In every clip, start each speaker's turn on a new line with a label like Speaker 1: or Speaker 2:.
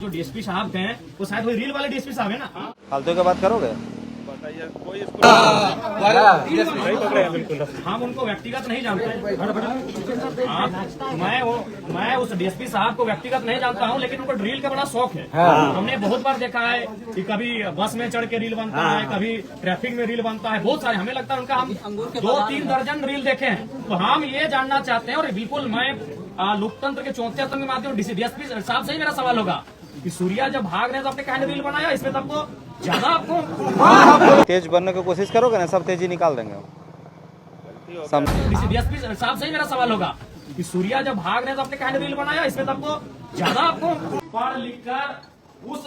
Speaker 1: जो डीएसपी साहब हैं वो शायद वही रील वाले डीएसपी साहब है ना।
Speaker 2: फालतू की बात करोगे?
Speaker 3: बताइए कोई
Speaker 1: हम उनको व्यक्तिगत नहीं जानते। मैं उस डीएसपी साहब को व्यक्तिगत नहीं जानता हूं, लेकिन उनको रील का बड़ा शौक है। हमने बहुत बार देखा है कि कभी बस में चढ़ के रील बनता है, कभी ट्रैफिक में रील बनता है, बहुत सारे। हमें लगता है उनका हम 2-3 दर्जन रील देखे हैं। तो हम ये जानना चाहते हैं, और बिल्कुल मैं लोकतंत्र के 34 के माध्यम डीएसपी साहब से ही मेरा सवाल होगा कि सूर्या जब भाग रहे हैं तो आपने कहने रील बनाया, इसमें तब तो ज्यादा आपको
Speaker 2: तेज बनने की कोशिश करोगे ना, सब तेजी निकाल देंगे।
Speaker 1: डीएसपी साहब से ही मेरा सवाल होगा कि सूर्या जब भाग रहे हैं तो आपने कहने रील बनाया, इसमें तब तो ज्यादा आपको पढ़ लिख कर उस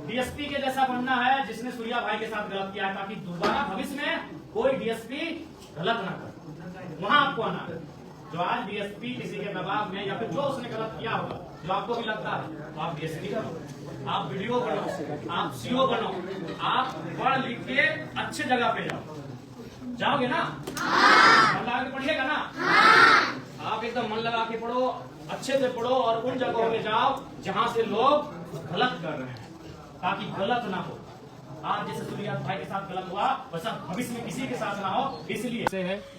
Speaker 1: डीएसपी के जैसा बनना है जिसने सूर्या भाई के साथ गलत किया है, ताकि दोबारा भविष्य में कोई डीएसपी गलत ना करे। वहां आपको आना है। जो आज डीएसपी किसी के दबाव में या फिर जो उसने गलत किया होगा, जो आपको भी लगता है, तो आप डीएसपी करो, आप वीडियो बनो, आप सीओ बनो, आप पढ़ लिख के अच्छे जगह पे जाओगे ना? मन लगा के पढ़िएगा ना? आप एकदम मन लगा के पढ़ो, अच्छे से पढ़ो, और उन जगहों में जाओ जहां से लोग गलत कर रहे हैं, ताकि गलत ना हो। आज जैसे सूर्या भाई के साथ गलत हुआ, वैसा भविष्य में किसी के साथ ना हो।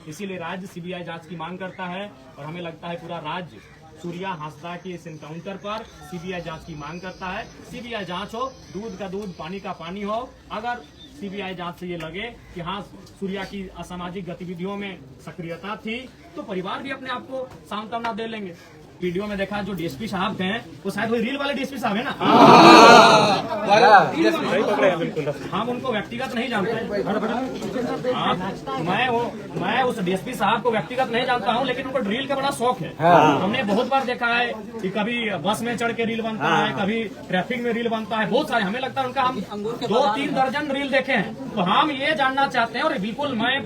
Speaker 1: इसीलिए राज्य सीबीआई जांच की मांग करता है, और हमें लगता है पूरा राज्य सूर्या हांसदा के इस एनकाउंटर पर सीबीआई जांच की मांग करता है। सीबीआई जांच हो, दूध का दूध पानी का पानी हो। अगर सीबीआई जांच से ये लगे कि हाँ सूर्या की असामाजिक गतिविधियों में सक्रियता थी, तो परिवार भी अपने आप को सांत्वना दे लेंगे। वीडियो में देखा जो डीएसपी साहब हैं वो शायद वही रील वाले डीएसपी साहब है ना। हम उनको व्यक्तिगत नहीं जानते। मैं उस डीएसपी साहब को व्यक्तिगत नहीं जानता हूं, लेकिन उनको रील का बड़ा शौक है। हमने बहुत बार देखा है कि कभी बस में चढ़ के रील बनता है, कभी ट्रैफिक में रील बनता है, बहुत सारे। हमें लगता है उनका हम 2-3 दर्जन रील देखे हैं। तो हम ये जानना चाहते हैं, और बिल्कुल मैं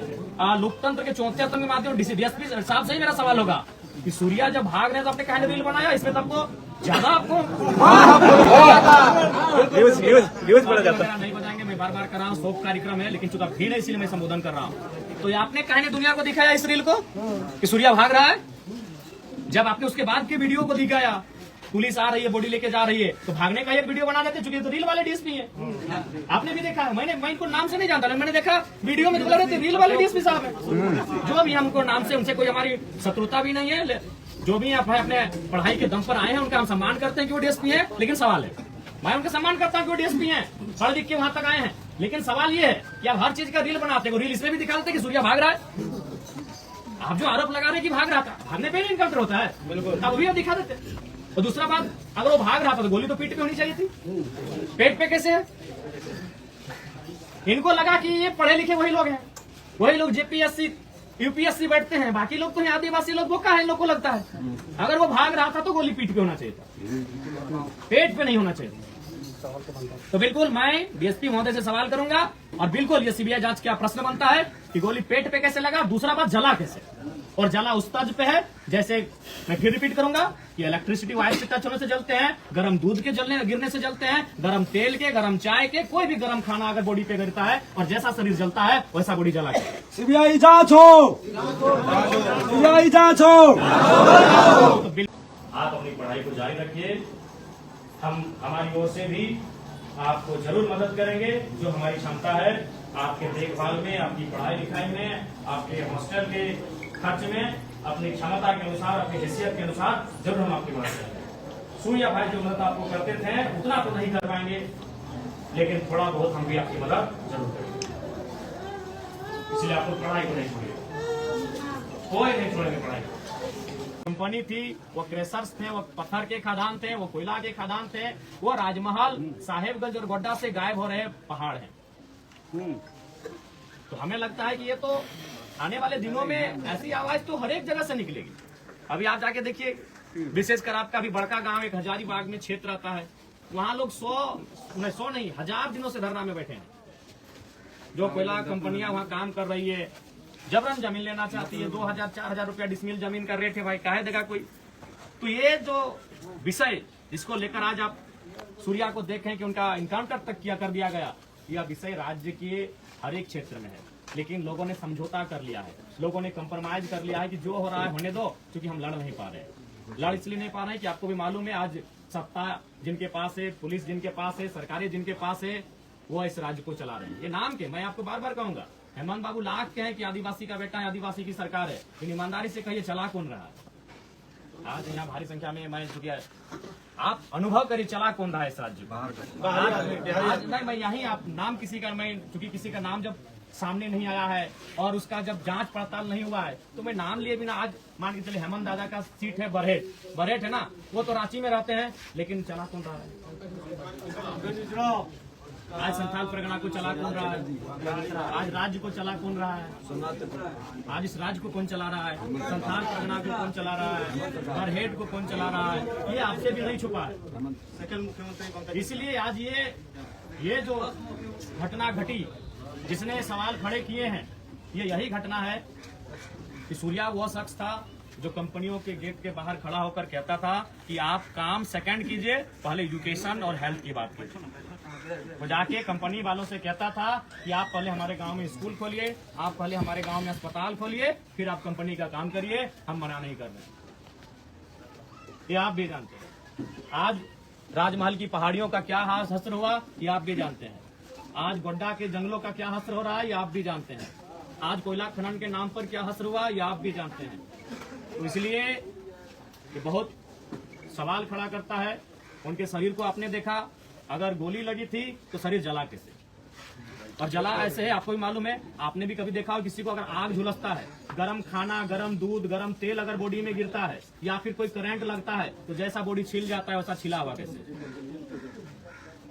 Speaker 1: लोकतंत्र के 34 के माध्यम डीएसपी साहब से ही मेरा सवाल होगा कि सूर्या जब भाग रहे हैं तो आपने कहने रील बनाया, इसमें तब तो ज्यादा आपको
Speaker 3: न्यूज बढ़ा जाता है।
Speaker 1: नहीं बताएंगे, मैं बार बार कर रहा हूँ, शोक कार्यक्रम है, लेकिन चूंकि भीड़ है इसीलिए मैं संबोधन कर रहा हूँ। तो आपने कहने दुनिया को दिखाया इस रील को कि सूर्या भाग रहा है। जब आपने उसके बाद के वीडियो को दिखाया, पुलिस आ रही है, बॉडी लेके जा रही है, तो भागने का एक वीडियो बना देते, चूंकि तो रील वाले डीएसपी है। आपने भी देखा है, मैं इनको नाम से नहीं जानता, लेकिन मैंने देखा वीडियो में बोल रहे थे रील वाले डीएसपी साहब है। जो भी हमको नाम से, उनसे कोई हमारी शत्रुता भी नहीं है। जो भी आप अपने पढ़ाई के दम पर आए हैं, उनका हम सम्मान करते हैं कि वो डीएसपी है। लेकिन सवाल है, मैं उनका सम्मान करता हूँ कि वो डीएसपी है, पढ़ लिख के वहां तक आए हैं। लेकिन सवाल ये है कि आप हर चीज का रील बनाते हैं, रील इसमें भी दिखाते हैं कि सूर्या भाग रहा है। आप जो आरोप लगा रहे हैं कि भाग रहा था, भागने पे ही इनकाउंटर होता है, बिल्कुल, अब भी दिखा देते। और दूसरा बात, अगर वो भाग रहा था तो गोली तो पीठ पे होनी चाहिए थी, पेट पे कैसे है? इनको लगा कि ये पढ़े लिखे वही लोग हैं, वही लोग जेपीएससी यूपीएससी बैठते हैं, बाकी लोग तो आदिवासी लोग बोका है, इन लोग को लगता है। अगर वो भाग रहा था तो गोली पीठ पे होना चाहिए था, पेट पे नहीं होना चाहिए। तो बिल्कुल मैं डीएसपी महोदय से सवाल करूंगा, और बिल्कुल ये सीबीआई जांच का प्रश्न बनता है कि गोली पेट पे कैसे लगा। दूसरा बात, जला कैसे, और जला उस तर्ज पे है जैसे, मैं फिर रिपीट करूंगा कि इलेक्ट्रिसिटी वायर से टच होने से जलते हैं, गर्म दूध के गिरने से जलते हैं, गर्म तेल के, गर्म चाय के, कोई भी गर्म खाना अगर बॉडी पे गिरता है और जैसा शरीर जलता है वैसा बॉडी जला।
Speaker 3: सीबीआई जांच हो, सीबीआई जांच हो।
Speaker 1: आप अपनी पढ़ाई को जारी रखिए, हम हमारी ओर से भी आपको जरूर मदद करेंगे, जो हमारी क्षमता है आपके देखभाल में, आपकी पढ़ाई लिखाई में, आपके हॉस्टल के खर्च में, अपनी क्षमता के अनुसार, अपनी हैसियत के अनुसार जरूर हम आपकी मदद करेंगे। सूर्या भाई जो मदद आपको करते थे उतना तो नहीं कर पाएंगे, लेकिन थोड़ा बहुत हम भी आपकी मदद जरूर करेंगे। इसलिए आप लोग पढ़ाई को नहीं छोड़िए, कोई नहीं छोड़ेंगे पढ़ाई को। कंपनी थी, वो क्रेशर्स थे, वो पत्थर के खदान थे, वो कोयला के खदान थे, वो राजमहल, साहेबगंज और गोड्डा से गायब हो रहे पहाड़ हैं। तो हमें लगता है कि ये तो आने वाले दिनों में ऐसी आवाज तो हर एक जगह से निकलेगी। अभी आप जाके देखिए, विशेषकर आपका भी बड़का गांव एक हजारीबाग में क्षेत्र आता है, वहां लोग 100 नहीं 1000 दिनों से धरना में बैठे हैं। जो कोयला कंपनियां वहां काम कर रही है, जबरन जमीन लेना चाहती है, 2000-4000 रुपया डिसमिल जमीन का रेट है भाई, काहे देगा कोई? तो ये जो विषय जिसको लेकर आज आप सूर्या को देखें कि उनका इनकाउंटर तक कर दिया गया, यह विषय राज्य के हर एक क्षेत्र में है। लेकिन लोगों ने समझौता कर लिया है, लोगों ने कंप्रोमाइज कर लिया है कि जो हो रहा है होने दो, क्योंकि हम लड़ नहीं पा रहे हैं। लड़ इसलिए नहीं पा रहे हैं कि आपको भी मालूम है आज सत्ता जिनके पास है, पुलिस जिनके पास है, सरकारें जिनके पास है, वो इस राज्य को चला रहे हैं। ये नाम के, मैं आपको बार बार कहूंगा, हेमंत बाबू लाख के हैं कि आदिवासी का बेटा है, आदिवासी की सरकार है, लेकिन ईमानदारी से कहिए चला कौन रहा है? आज यहाँ भारी संख्या में मैं चुकी है, आप अनुभव करिए चला कौन रहा है इस राज्य को। आज नहीं, मैं यही आप नाम किसी का, मैं चूंकि किसी का नाम जब सामने नहीं आया है और उसका जब जांच पड़ताल नहीं हुआ है, तो मैं नाम लिए बिना, आज मान के चले हेमंत दादा का सीट है बरहेट है ना, वो तो रांची में रहते हैं, लेकिन चला कौन रहा है? आज संथाल परगना को चला कौन रहा है? आज राज्य को चला कौन रहा है? आज इस राज्य को कौन चला रहा है? संथाल परगना को कौन चला रहा है? बरहेट को कौन चला रहा है? ये आपसे भी नहीं छुपा है। इसलिए आज ये जो घटना घटी, जिसने सवाल खड़े किए हैं, ये यही घटना है कि सूर्या वो शख्स था जो कंपनियों के गेट के बाहर खड़ा होकर कहता था कि आप काम सेकंड कीजिए, पहले एजुकेशन और हेल्थ की बात कीजिए। वो जाके कंपनी वालों से कहता था कि आप पहले हमारे गांव में स्कूल खोलिए, आप पहले हमारे गांव में अस्पताल खोलिए, फिर आप कंपनी का काम करिए, हम मना नहीं कर रहे। ये आप भी जानते हैं। आज राजमहल की पहाड़ियों का क्या हश्र हुआ, ये आप भी जानते हैं। आज गोड्डा के जंगलों का क्या हश्र हो रहा है, ये आप भी जानते हैं। आज कोयला खनन के नाम पर क्या हश्र हुआ, ये आप भी जानते हैं। तो इसलिए ये बहुत सवाल खड़ा करता है। उनके शरीर को आपने देखा, अगर गोली लगी थी तो शरीर जला कैसे, और जला ऐसे है, आपको भी मालूम है, आपने भी कभी देखा हो किसी को अगर आग झुलसता है, गरम खाना, गरम दूध, गरम तेल अगर बॉडी में गिरता है या फिर कोई करंट लगता है तो जैसा बॉडी छिल जाता है वैसा छिला हुआ कैसे?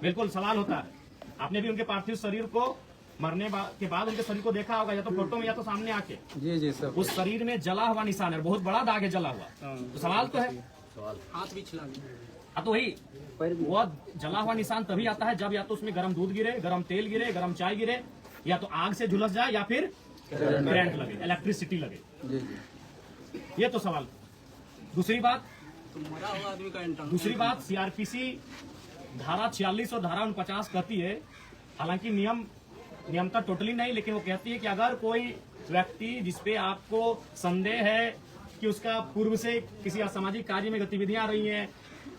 Speaker 1: बिल्कुल सवाल होता है। आपने भी उनके पार्थिव शरीर को मरने के बाद उनके शरीर को देखा होगा, या तो फोटो में या तो सामने आके।
Speaker 2: जी सर।
Speaker 1: उस शरीर में जला हुआ निशान है, बहुत बड़ा दाग है जला हुआ। तो सवाल तो है,
Speaker 4: हाथ भी छिला गया।
Speaker 1: तो वही वो जला हुआ निशान तभी आता है जब या तो उसमें गरम दूध गिरे, गरम तेल गिरे, गरम चाय गिरे, या तो आग से झुलस जाए या फिर करंट लगे, इलेक्ट्रिसिटी लगे। ये तो सवाल। दूसरी बात,
Speaker 4: तो मरा हुआ आदमी का इंटरनल।
Speaker 1: दूसरी बात, सीआरपीसी धारा 46 और धारा 49 कहती है, हालांकि नियमता टोटली नहीं, लेकिन वो कहती है कि अगर कोई व्यक्ति जिसपे आपको संदेह है कि उसका पूर्व से किसी असामाजिक कार्य में गतिविधियां रही हैं,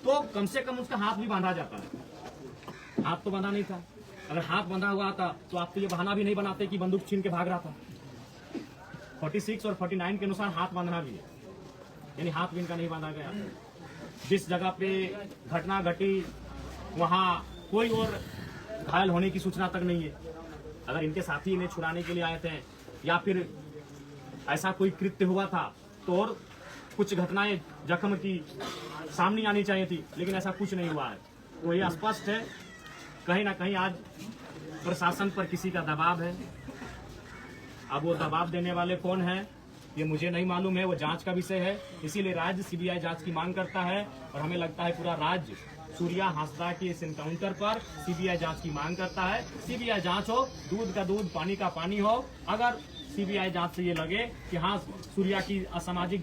Speaker 1: तो कम से कम उसका हाथ भी बांधा जाता है। हाथ तो बांधा नहीं था। अगर हाथ बांधा हुआ था तो आप तो ये बहाना भी नहीं बनाते कि बंदूक छीन के भाग रहा था। 46 और 49 के अनुसार हाथ बांधना भी है, यानी हाथ भी इनका नहीं बांधा गया। जिस जगह पे घटना घटी वहां कोई और घायल होने की सूचना तक नहीं है। अगर इनके साथी इन्हें छुड़ाने के लिए आए थे या फिर ऐसा कोई कृत्य हुआ था तो और कुछ घटनाएं जख्म की सामने आनी चाहिए थी, लेकिन ऐसा कुछ नहीं हुआ है। तो ये स्पष्ट है, कहीं ना कहीं आज प्रशासन पर किसी का दबाव है। अब वो दबाव देने वाले कौन है ये मुझे नहीं मालूम है, वो जांच का विषय है। इसीलिए राज्य सीबीआई जांच की मांग करता है, और हमें लगता है पूरा राज्य सूर्या हांसदा के इस एनकाउंटर पर सीबीआई जांच की मांग करता है। सीबीआई जांच हो, दूध का दूध, पानी का पानी हो। अगर सीबीआई जांच से ये लगे कि हाँ सूर्या की असामाजिक